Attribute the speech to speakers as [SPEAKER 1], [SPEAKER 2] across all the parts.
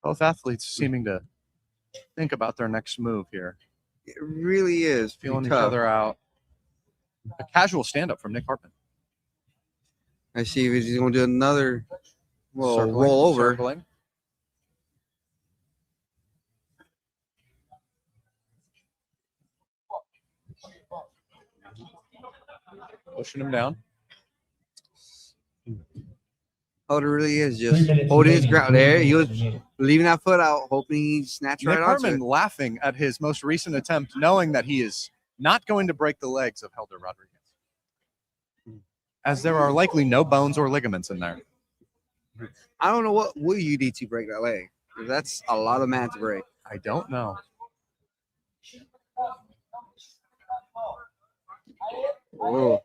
[SPEAKER 1] Both athletes seeming to think about their next move here.
[SPEAKER 2] It really is
[SPEAKER 1] Feeling each
[SPEAKER 2] tough.
[SPEAKER 1] other out. A casual stand-up from Nick Hartman.
[SPEAKER 2] I see if he's going to do another
[SPEAKER 1] Circling,
[SPEAKER 2] roll over.
[SPEAKER 1] Circling. Pushing him down.
[SPEAKER 2] Helder really is just holding his ground there. He was leaving that foot out, hoping he snatched right
[SPEAKER 1] Nick
[SPEAKER 2] onto
[SPEAKER 1] Hartman
[SPEAKER 2] it.
[SPEAKER 1] laughing at his most recent attempt, knowing that he is not going to break the legs of Helder Rodriguez, as there are likely no bones or ligaments in there.
[SPEAKER 2] I don't know what will you need to break that leg. That's a lot of man to break.
[SPEAKER 1] I don't know.
[SPEAKER 2] Oh.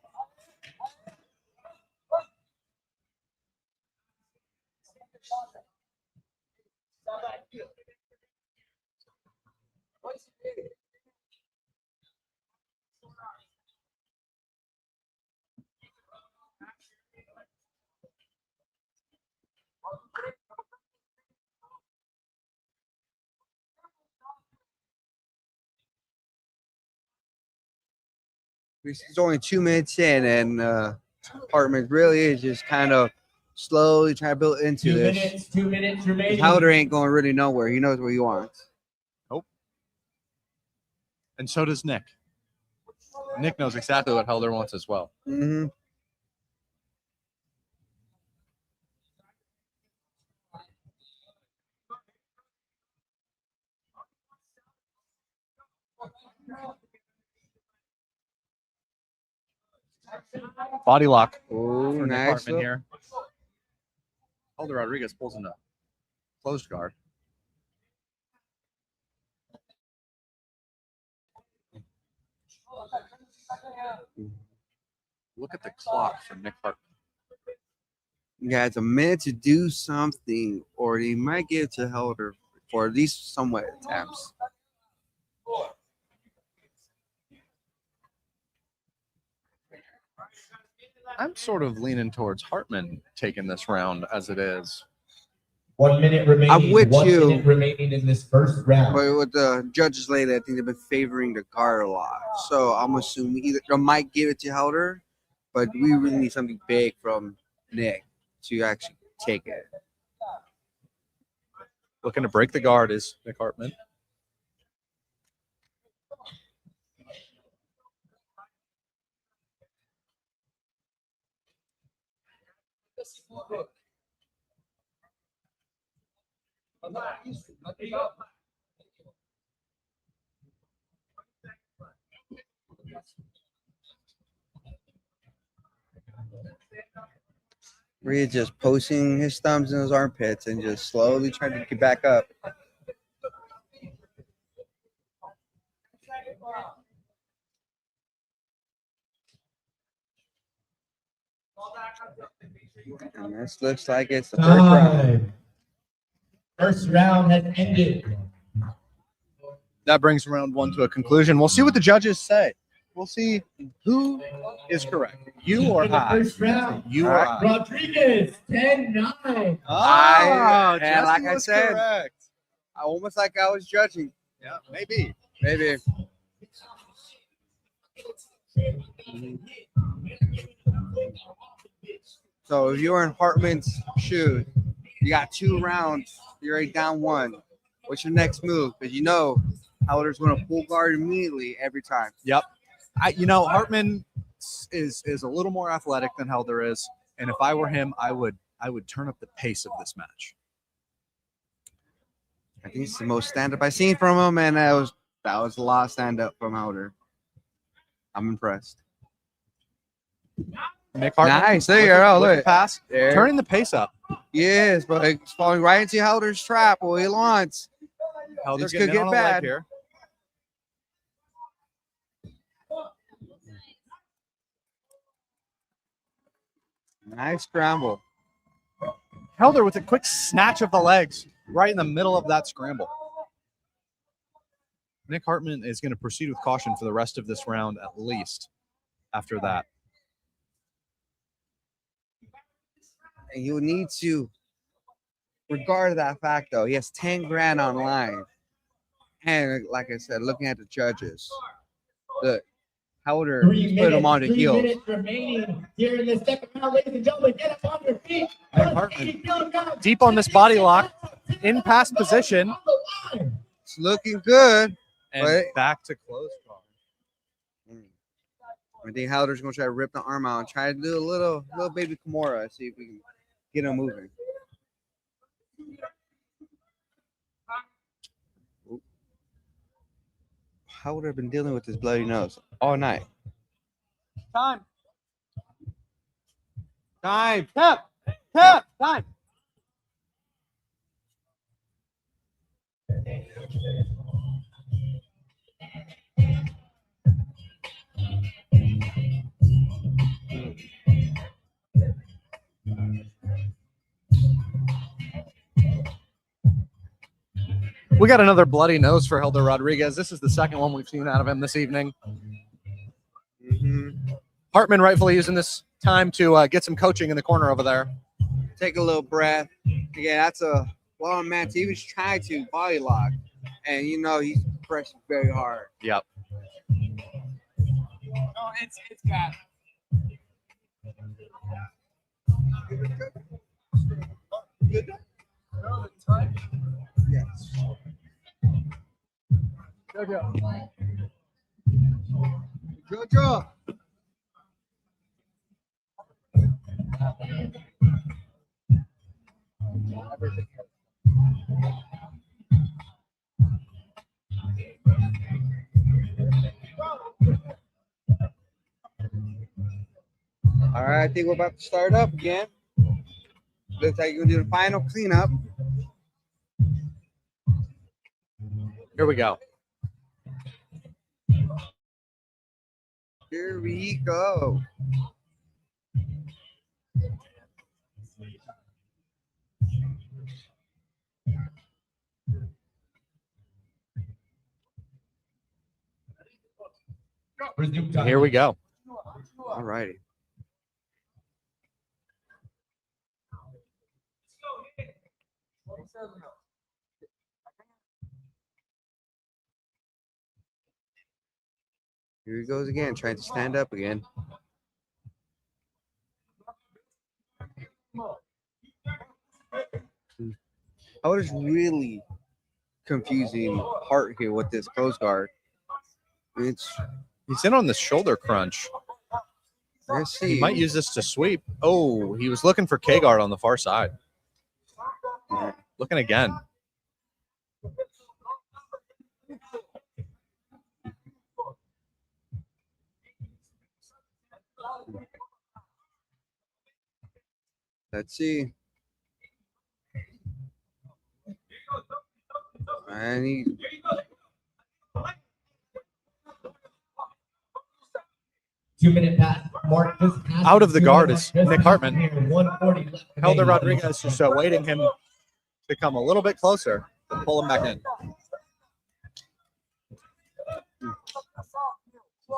[SPEAKER 2] It's only 2 minutes in, and Hartman really is just kind of slowly trying to build into this.
[SPEAKER 3] 2 minutes remaining.
[SPEAKER 2] Helder ain't going really nowhere. He knows what he wants.
[SPEAKER 1] Nope. And so does Nick. Nick knows exactly what Helder wants as well.
[SPEAKER 2] Mm-hmm.
[SPEAKER 1] Body lock
[SPEAKER 2] Oh,
[SPEAKER 1] for Nick
[SPEAKER 2] nice.
[SPEAKER 1] Hartman here. Helder Rodriguez pulls into closed guard. Look at the clock for Nick Hartman.
[SPEAKER 2] Yeah, it's a minute to do something, or he might give it to Helder for at least somewhat attempts.
[SPEAKER 1] I'm sort of leaning towards Hartman taking this round as it is.
[SPEAKER 3] 1 minute remaining.
[SPEAKER 2] I'm with
[SPEAKER 3] 1
[SPEAKER 2] you.
[SPEAKER 3] minute remaining in this first round.
[SPEAKER 2] But with the judges lately, I think they've been favoring the guard a lot. So I'm assuming either they might give it to Helder, but we really need something big from Nick to actually take it.
[SPEAKER 1] Looking to break the guard is Nick Hartman.
[SPEAKER 2] Really just posting his thumbs in his armpits and just slowly trying to get back up. And this looks like it's the third round.
[SPEAKER 3] Time. First round has ended.
[SPEAKER 1] That brings round one to a conclusion. We'll see what the judges say. We'll see who is correct. You or
[SPEAKER 3] In the
[SPEAKER 1] I.
[SPEAKER 3] first round,
[SPEAKER 1] You or I.
[SPEAKER 3] Rodriguez, 10-9.
[SPEAKER 1] Ah,
[SPEAKER 2] and like
[SPEAKER 1] Jesse
[SPEAKER 2] I
[SPEAKER 1] was
[SPEAKER 2] said,
[SPEAKER 1] correct.
[SPEAKER 2] Almost like I was judging.
[SPEAKER 1] Yeah, maybe.
[SPEAKER 2] Maybe. So if you're in Hartman's shoes, you got 2 rounds, you're already down 1. What's your next move? Because you know Helder's going to pull guard immediately every time.
[SPEAKER 1] Yep. Hartman is a little more athletic than Helder is, and if I were him, I would turn up the pace of this match.
[SPEAKER 2] I think it's the most stand-up I've seen from him, and that was a lot of stand-up from Helder. I'm impressed.
[SPEAKER 1] Nick Hartman,
[SPEAKER 2] Nice. There you go.
[SPEAKER 1] with the
[SPEAKER 2] Look.
[SPEAKER 1] pass,
[SPEAKER 2] There.
[SPEAKER 1] turning the pace up.
[SPEAKER 2] Yes, but it's falling right into Helder's trap. What he wants.
[SPEAKER 1] Helder
[SPEAKER 2] This
[SPEAKER 1] getting
[SPEAKER 2] could
[SPEAKER 1] in
[SPEAKER 2] get
[SPEAKER 1] on a leg
[SPEAKER 2] bad.
[SPEAKER 1] here.
[SPEAKER 2] Nice scramble.
[SPEAKER 1] Helder with a quick snatch of the legs right in the middle of that scramble. Nick Hartman is going to proceed with caution for the rest of this round, at least after that.
[SPEAKER 2] And he'll need to regard of that fact, though, he has 10 grand online. And like I said, looking at the judges, look, Howder put him on the
[SPEAKER 3] Three
[SPEAKER 2] heels.
[SPEAKER 3] minutes remaining here in the second round, ladies and gentlemen. Get up on your feet.
[SPEAKER 1] Hartman deep on this body lock, in pass position,
[SPEAKER 2] It's looking good.
[SPEAKER 1] and
[SPEAKER 2] But-
[SPEAKER 1] back to close guard.
[SPEAKER 2] I think Howder's gonna try to rip the arm out and try to do a little baby Kimura, see if we can get him moving. Oop. Howder been dealing with his bloody nose all night.
[SPEAKER 1] Time. Tap. Time. We got another bloody nose for Helder Rodriguez. This is the second one we've seen out of him this evening. Hartman rightfully using this time to get some coaching in the corner over there.
[SPEAKER 2] Take a little breath. Again, that's a long man. He was trying to body lock, and he's pressing very hard.
[SPEAKER 1] Yep.
[SPEAKER 4] No, it's got.
[SPEAKER 2] Yes. Jojo. All right, I think we're about to start up again. Looks like you're gonna do the final cleanup.
[SPEAKER 1] Here we go.
[SPEAKER 2] Here we go.
[SPEAKER 3] Resume time.
[SPEAKER 1] Here we go.
[SPEAKER 2] All righty. Here he goes again, trying to stand up again. I was really confusing Hart here with this close guard.
[SPEAKER 1] He's in on the shoulder crunch.
[SPEAKER 2] Let's see.
[SPEAKER 1] He might use this to sweep. Oh, he was looking for K-guard on the far side. Looking again.
[SPEAKER 2] Let's see. And he
[SPEAKER 3] 2 minute pass. Mark this pass.
[SPEAKER 1] Out of the
[SPEAKER 3] 2
[SPEAKER 1] guard
[SPEAKER 3] minutes
[SPEAKER 1] is
[SPEAKER 3] just
[SPEAKER 1] Nick Hartman.
[SPEAKER 3] here, 140 left.
[SPEAKER 1] Helder
[SPEAKER 3] remaining.
[SPEAKER 1] Rodriguez just waiting him to come a little bit closer to pull him back in.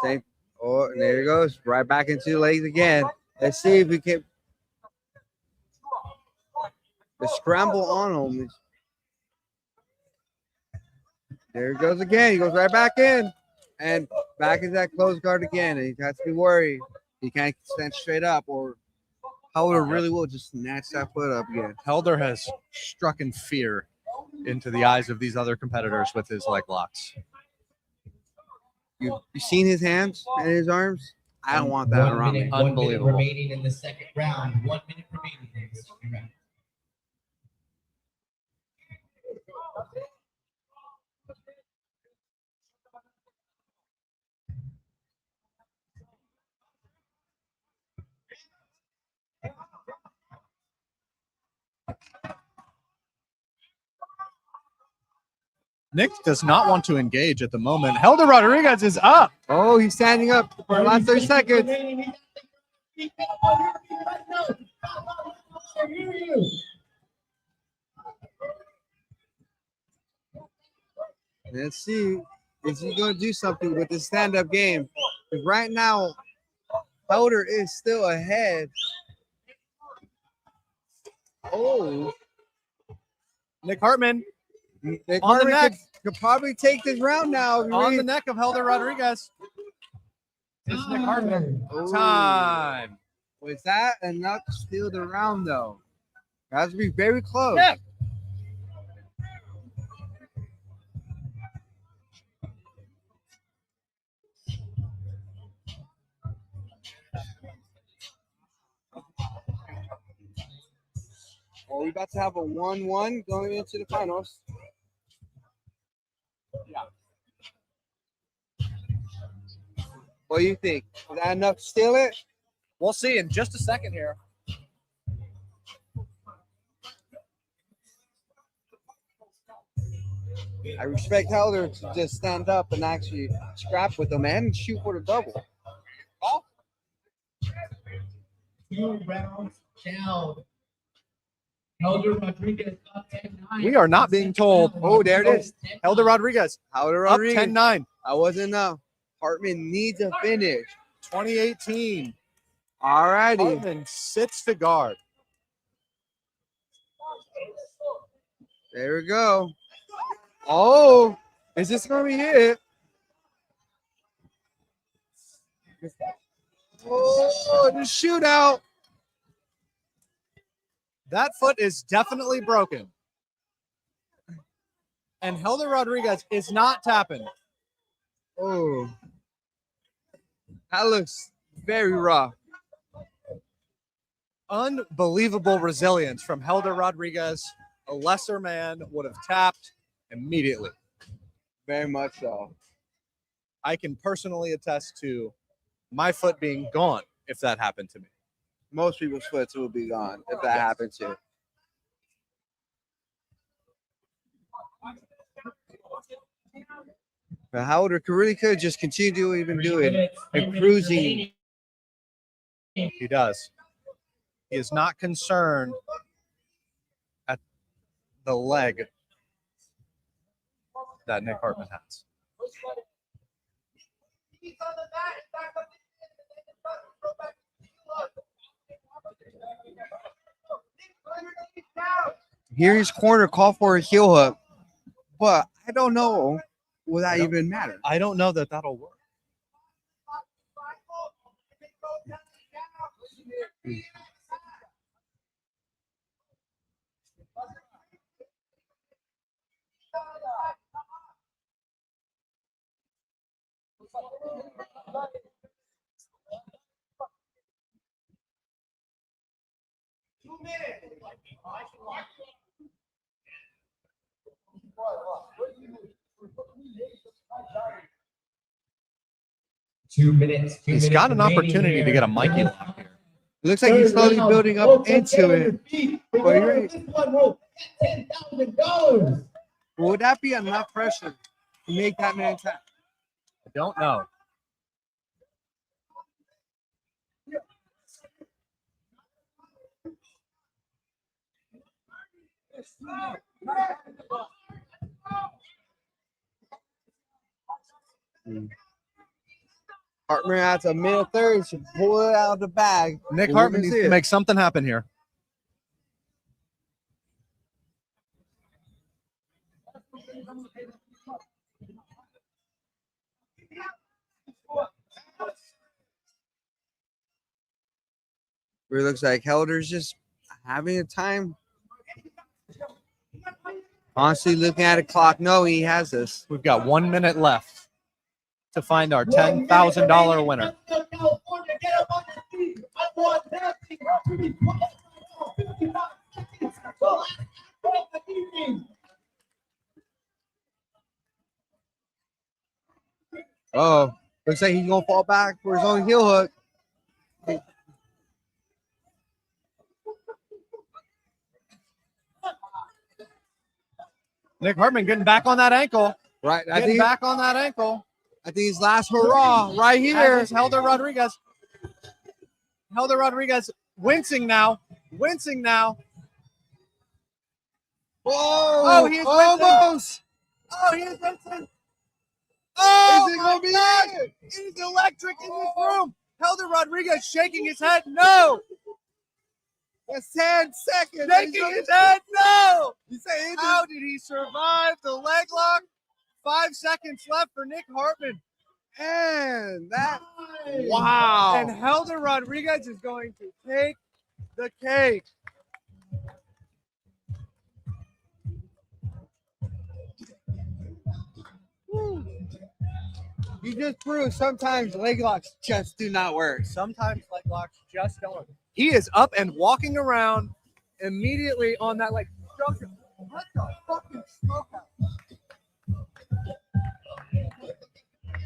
[SPEAKER 2] same. Oh, and there he goes. Right back into the legs again. Let's see if we can. The scramble on him. There he goes again. He goes right back in. And back into that close guard again. And he has to be worried. He can't stand straight up, or Howder really will just snatch that foot up again.
[SPEAKER 1] Helder has struck in fear into the eyes of these other competitors with his leg locks.
[SPEAKER 2] You seen his hands and his arms? I don't want that
[SPEAKER 3] 1
[SPEAKER 2] around
[SPEAKER 3] minute,
[SPEAKER 2] me.
[SPEAKER 3] 1 minute
[SPEAKER 1] Unbelievable.
[SPEAKER 3] remaining in the second round. 1 minute remaining in the second round.
[SPEAKER 1] Nick does not want to engage at the moment. Helder Rodriguez is up.
[SPEAKER 2] Oh, he's standing up for the last 30 seconds. Let's see if he's going to do something with this stand-up game. Because right now, Howder is still ahead. Oh,
[SPEAKER 1] Nick Hartman
[SPEAKER 2] Nick
[SPEAKER 1] on the
[SPEAKER 2] Hartman
[SPEAKER 1] neck.
[SPEAKER 2] could probably take this round now.
[SPEAKER 1] On the neck of Helder Rodriguez. It's Nick Hartman.
[SPEAKER 2] Ooh.
[SPEAKER 1] Time.
[SPEAKER 2] Was that enough to steal the round, though? That has to be very close.
[SPEAKER 1] Yeah.
[SPEAKER 2] Are we about to have a 1-1 going into the finals?
[SPEAKER 1] Yeah.
[SPEAKER 2] What do you think? Is that enough to steal it?
[SPEAKER 1] We'll see in just a second here.
[SPEAKER 2] I respect Helder to just stand up and actually scrap with them and shoot for the double.
[SPEAKER 3] 2 rounds down. Helder Rodriguez up 10-9.
[SPEAKER 1] We are not being told.
[SPEAKER 2] Oh, there it is.
[SPEAKER 1] Helder Rodriguez
[SPEAKER 2] Helder
[SPEAKER 1] up
[SPEAKER 2] Rodriguez.
[SPEAKER 1] 10-9.
[SPEAKER 2] That wasn't enough. Hartman needs a finish.
[SPEAKER 1] 2018.
[SPEAKER 2] All righty.
[SPEAKER 1] Hartman sits to guard.
[SPEAKER 2] There we go. Oh, is this going to be hit? Oh, the shootout.
[SPEAKER 1] That foot is definitely broken. And Helder Rodriguez is not tapping.
[SPEAKER 2] Oh, that looks very rough.
[SPEAKER 1] Unbelievable resilience from Helder Rodriguez. A lesser man would have tapped immediately.
[SPEAKER 2] Very much so.
[SPEAKER 1] I can personally attest to my foot being gone if that happened to me.
[SPEAKER 2] Most people's foots will be gone if that happened to. But Helder really could just continue to do what he's been
[SPEAKER 3] 3
[SPEAKER 2] doing
[SPEAKER 3] minutes, 10
[SPEAKER 2] and
[SPEAKER 3] minutes
[SPEAKER 2] cruising.
[SPEAKER 3] remaining.
[SPEAKER 1] He does. He is not concerned at the leg that Nick Hartman has.
[SPEAKER 2] Here his corner call for a heel hook, but I don't know will that even matter.
[SPEAKER 1] I don't know that that'll work.
[SPEAKER 3] He's
[SPEAKER 1] got an opportunity to get a Mikey lock here.
[SPEAKER 2] Looks like he's slowly building up into it. But you're right.
[SPEAKER 3] $10,000.
[SPEAKER 2] Would that be enough pressure to make that man tap?
[SPEAKER 1] I don't know.
[SPEAKER 2] Hartman adds a middle third to pull it out of the bag.
[SPEAKER 1] Nick
[SPEAKER 2] We're
[SPEAKER 1] Hartman
[SPEAKER 2] gonna
[SPEAKER 1] needs
[SPEAKER 2] see
[SPEAKER 1] to
[SPEAKER 2] it.
[SPEAKER 1] make something happen here.
[SPEAKER 2] Where it looks like Helder's just having a time. Honestly, looking at a clock, no, he has this.
[SPEAKER 1] We've got 1 minute left to find our $10,000 winner.
[SPEAKER 2] Oh, looks like he's gonna fall back for his own heel hook.
[SPEAKER 1] Nick Hartman getting back on that ankle.
[SPEAKER 2] Right, I
[SPEAKER 1] Getting
[SPEAKER 2] think
[SPEAKER 1] back on that ankle.
[SPEAKER 2] his last hurrah right here.
[SPEAKER 1] As is Helder Rodriguez. Helder Rodriguez wincing now. Wincing now.
[SPEAKER 2] Oh,
[SPEAKER 1] he is
[SPEAKER 2] almost.
[SPEAKER 1] Oh, he is wincing.
[SPEAKER 2] Is
[SPEAKER 1] Oh,
[SPEAKER 2] it
[SPEAKER 1] my
[SPEAKER 2] gonna be
[SPEAKER 1] God.
[SPEAKER 2] it?
[SPEAKER 1] It is electric in this room. Helder Rodriguez shaking his head. No.
[SPEAKER 2] That's 10 seconds.
[SPEAKER 1] Shaking his head, no!
[SPEAKER 2] You say
[SPEAKER 1] How did he survive the leg lock? 5 seconds left for Nick Hartman.
[SPEAKER 2] and that. Wow.
[SPEAKER 1] And Helder Rodriguez is going to take the cake.
[SPEAKER 2] You just proved sometimes leg locks just do not work.
[SPEAKER 1] Sometimes leg locks just don't work. He is up and walking around immediately on that leg. What the fucking smokehouse?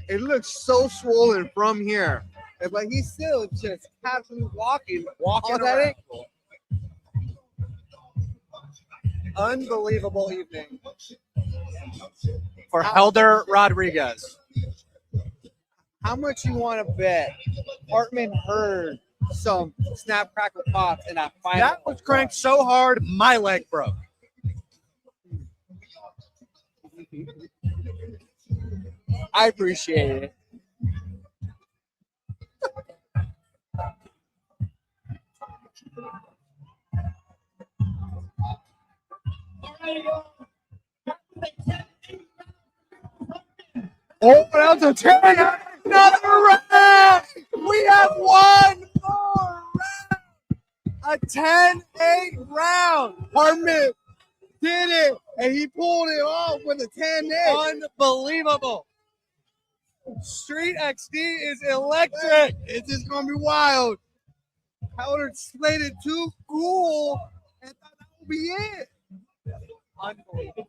[SPEAKER 2] It looks so swollen from here. It's like he's still just casually walking
[SPEAKER 1] Walking
[SPEAKER 2] on that
[SPEAKER 1] around.
[SPEAKER 2] ankle.
[SPEAKER 1] Unbelievable evening for Helder Rodriguez.
[SPEAKER 2] How much you want to bet Hartman heard some snap, crackle, pops in that final?
[SPEAKER 1] That was cranked so hard, my leg broke.
[SPEAKER 2] I appreciate it.
[SPEAKER 1] Oh, that's a 10. Another round. We have one more round. A 10-8 round.
[SPEAKER 2] Hartman did it, and he pulled it off with a 10-8.
[SPEAKER 1] Unbelievable. Street XD is electric.
[SPEAKER 2] It's just gonna be wild. Howard slayed it too cool, and thought that would be it.
[SPEAKER 1] Unbelievable.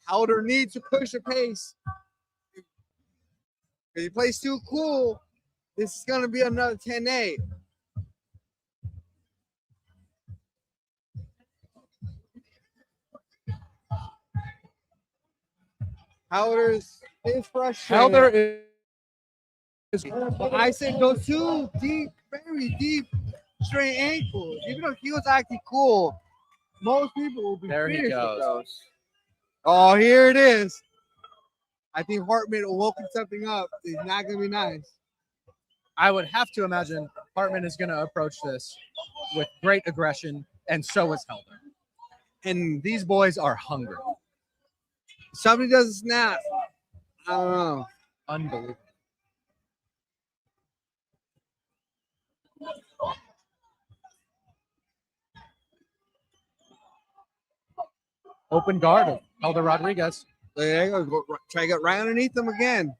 [SPEAKER 2] Howard needs to push the pace. If he plays too cool, this is gonna be another 10-8. Howard is frustrated.
[SPEAKER 1] Helder is
[SPEAKER 2] But I said go too deep, very deep, straight ankles. Even if he was acting cool, most people will be
[SPEAKER 1] There he
[SPEAKER 2] finished with
[SPEAKER 1] goes.
[SPEAKER 2] those. Oh, here it is. I think Hartman woken something up. It's not gonna be nice.
[SPEAKER 1] I would have to imagine Hartman is going to approach this with great aggression, and so is Helder.
[SPEAKER 2] And
[SPEAKER 1] These boys are hungry.
[SPEAKER 2] somebody doesn't snap. I don't know.
[SPEAKER 1] Unbelievable. Open guard of Helder Rodriguez.
[SPEAKER 2] There you go. Try to get right underneath them again.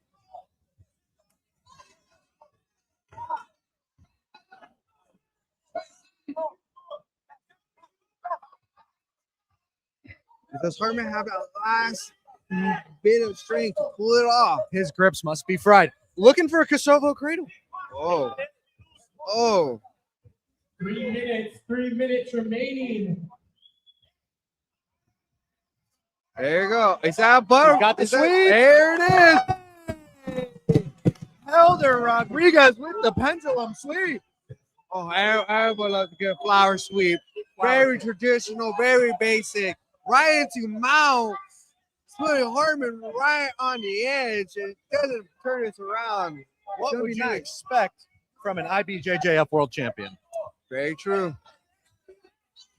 [SPEAKER 2] Does Hartman have that last bit of strength to pull it off?
[SPEAKER 1] His grips must be fried. Looking for a Kosovo cradle.
[SPEAKER 2] Oh. Oh.
[SPEAKER 3] 3 minutes. 3 minutes remaining.
[SPEAKER 2] There you go. Is that a butter?
[SPEAKER 1] He's got the
[SPEAKER 2] Is that-
[SPEAKER 1] sweep.
[SPEAKER 2] There it is.
[SPEAKER 1] Helder Rodriguez with the pendulum sweep.
[SPEAKER 2] Oh, everybody loves to get a flower sweep. Very traditional, very basic. Right into mount. Putting Hartman right on the edge. It doesn't turn us around.
[SPEAKER 1] What
[SPEAKER 2] That'd
[SPEAKER 1] would
[SPEAKER 2] be
[SPEAKER 1] you
[SPEAKER 2] nice.
[SPEAKER 1] expect from an IBJJF world champion?
[SPEAKER 2] Very true.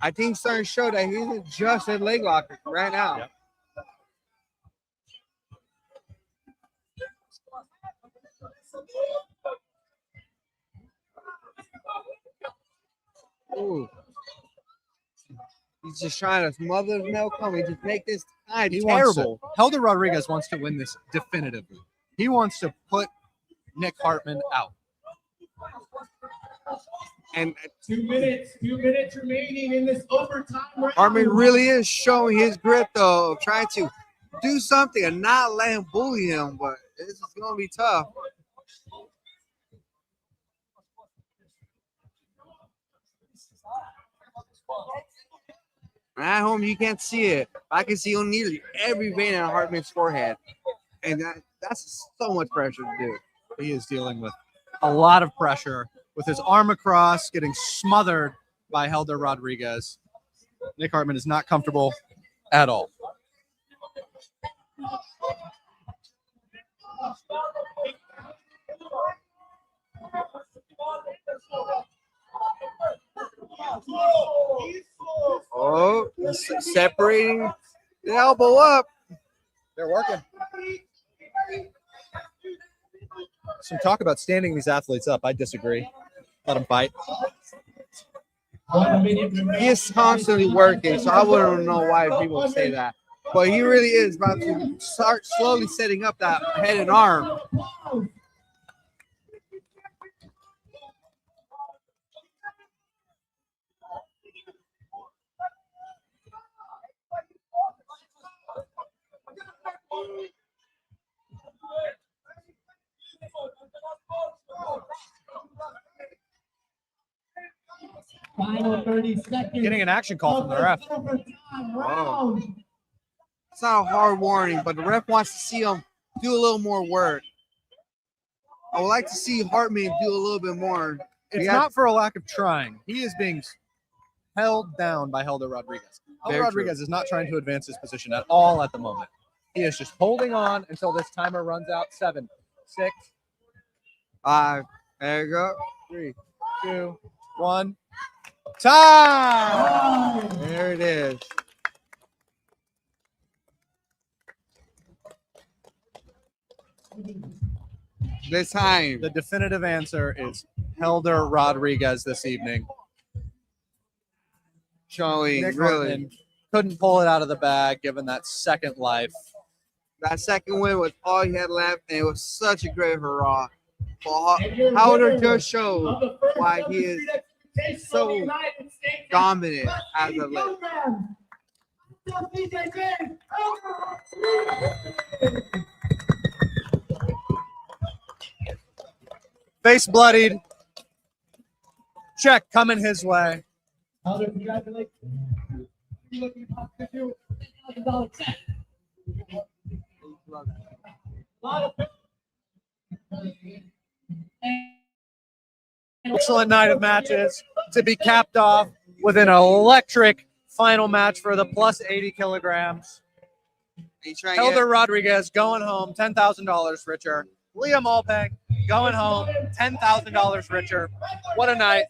[SPEAKER 2] I think he's starting to show that he's just a leg locker right now.
[SPEAKER 1] Yep.
[SPEAKER 2] Ooh. He's just trying to smother his milk coming. Just make this time
[SPEAKER 1] He
[SPEAKER 2] terrible.
[SPEAKER 1] Helder Rodriguez wants to win this definitively. He wants to put Nick Hartman out.
[SPEAKER 2] And
[SPEAKER 3] 2 minutes. 2 minutes remaining in this overtime round.
[SPEAKER 2] Hartman really is showing his grit, though, trying to do something and not let him bully him. But this is going to be tough. At home, you can't see it. I can see on nearly every vein on Hartman's forehead. And that's so much pressure to do.
[SPEAKER 1] He is dealing with a lot of pressure with his arm across, getting smothered by Helder Rodriguez. Nick Hartman is not comfortable at all.
[SPEAKER 2] Oh, separating the elbow up.
[SPEAKER 1] They're working. Some talk about standing these athletes up. I disagree. Let them fight.
[SPEAKER 3] 1 minute remaining.
[SPEAKER 2] He is constantly working, so I wouldn't know why people say that. But he really is about to start slowly setting up that head and arm.
[SPEAKER 3] Final 30 seconds.
[SPEAKER 1] Getting an action call from the ref.
[SPEAKER 2] Wow. It's not a hard warning, but the ref wants to see him do a little more work. I would like to see Hartman do a little bit more.
[SPEAKER 1] It's not for a lack of trying. He is being held down by Helder Rodriguez. Helder
[SPEAKER 2] Very
[SPEAKER 1] Rodriguez is not trying to advance his position at all at the moment. He is just holding on until this timer runs out. 7, 6,
[SPEAKER 2] 5. There you go.
[SPEAKER 1] 3, 2, 1. Time!
[SPEAKER 2] There it is. This time.
[SPEAKER 1] The definitive answer is Helder Rodriguez this evening.
[SPEAKER 2] Showing
[SPEAKER 1] Nick
[SPEAKER 2] really.
[SPEAKER 1] Hartman couldn't pull it out of the bag given that second life.
[SPEAKER 2] That second win was all he had left, and it was such a great hurrah. But Helder just showed why he is so dominant as a late.
[SPEAKER 1] Face bloodied. Check coming his way.
[SPEAKER 3] Helder, congratulations. $1,000 check.
[SPEAKER 1] Excellent night of matches to be capped off with an electric final match for the plus 80 kilograms. Helder Rodriguez going home $10,000 richer. Liam Alpeng going home $10,000 richer. What a night.